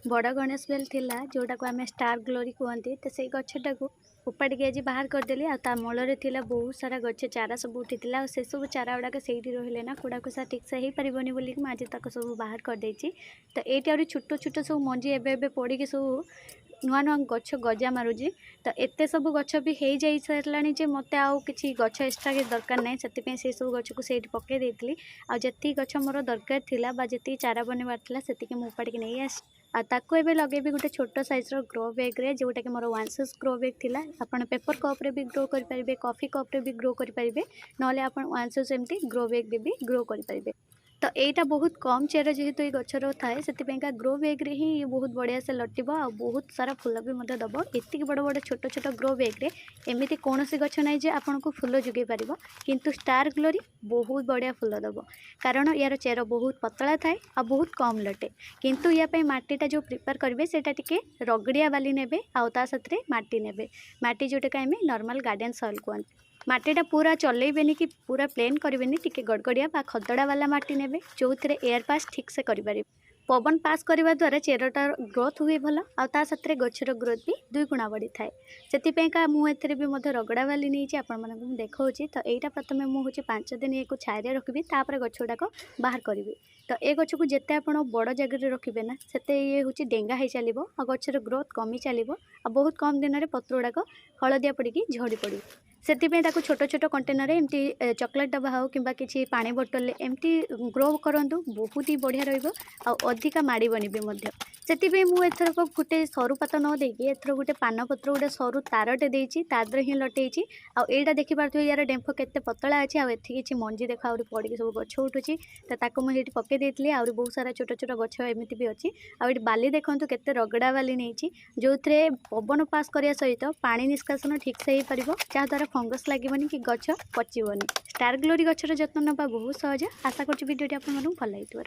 बड़ गणेश बेल थिला जोटा को आम स्टार ग्लोरी कहते तो से गछटा को उपाड़ी आज बाहर करदेली आ मूल थिला बहुत सारा गछ चारा सब उठी से सब चारा गुड़ाक से रही ना कुड़ा कुसा ठीक से हो पारनी बोली आज तक सब बाहर करदे। तो ये छोट छोट सब मंजी एवं पड़ी सब नुआ नुआ गछ गजा मारुची। तो एत सब गछ भी हो जा सारे मत आउ कि गछ एक्सट्रा के दरकार ना से सब गछ को सही पकई देती आती गछ मोर दरकार थिला बा जी चारा बनवार से मुझे नहीं आस ताको एबे लगेबी गोटे छोट साइज रो ग्रो बैग रे जोटा कि मोर 1 6 ग्रो बैग थिला। आपण पेपर कप रे भी ग्रो करि परिबे, कॉफी कप रे भी ग्रो करि परिबे, नले आपण 1 6 एमती ग्रो बैग रे भी ग्रो करि परिबे। तो यहाँ बहुत कम चेर जेहेतु ये गचर थाए से ग्रो बैग रे ही बहुत बढ़िया से लटिब आ बहुत सारा फूल भी मत दब। एति बड़ बड़ छोट छोट ग्रो बैग रे एमती कौन गच ना जे आपन को फूल जोगे पार किंतु स्टार ग्लोरी बहुत बढ़िया फूल दब कारण यार चेर बहुत पतला थाए आ बहुत कम लटे। किंतु या माटीटा जो प्रिपेयर करेंगे सेटा टिके रगड़िया बाली नेबे आ साथ माटी नेबे माटी जोटा का आम नॉर्मल गार्डन सॉइल कहते। माटीटा पूरा चलेबेनि कि पूरा प्लेन करेंगे टिके गड़गड़िया बा खदड़ा वाला माटी नेबे जो थे एयर पास ठीक से करें। पवन पास करने द्वारा चेरटा ग्रोथ हुए भल आ साथ गचर ग्रोथ भी 2 गुणा बढ़ी थाए। से मुझे भी रगड़ा वाली नहीं आपण देखा। तो यहाँ प्रथम मुझे 5 दिन ये छाया रखी तापर गछ गुड़ाक बाहर करी। तो ये गच को जिते आप बड़ जगह रखिए ना से ये हूँ डेंगा हो चलो आ गचर ग्रोथ कमी चलो आ बहुत कम दिन में पत्र गुड़ाक हलदिया पड़ी झड़ी पड़ से छोट छोट कंटेनर एमती चॉकलेट डब्बा हो कि किसी पानी बोतल एमती ग्रो करूँ बहुत ही बढ़िया रधिका माड़बनी भी से मुझे गोटे सरू पात न देकी एथर गोटे पान पत्र गोटे सरू तारटे देती तादर हिं लटेची आईटा देखिपे यार डेम्फ केते पतला अच्छी आए किसी मंजी देख आ पड़ी सब गछ उठुची। तो मुझे पकई देती आ बहुत सारा छोट छोट गछ एमती भी अच्छी आ बाली देखूँ केते रगड़ा बाली नहीं जो थे पवन पास करने सहित पानी निष्कासन ठीक से हो पार जहाँद्वारा फंगस लगे कि गछ पचीबनी। स्टार ग्लोरी गचर जत्न ना बहुत सहज। आशा करूँ वीडियो आप भल लगी।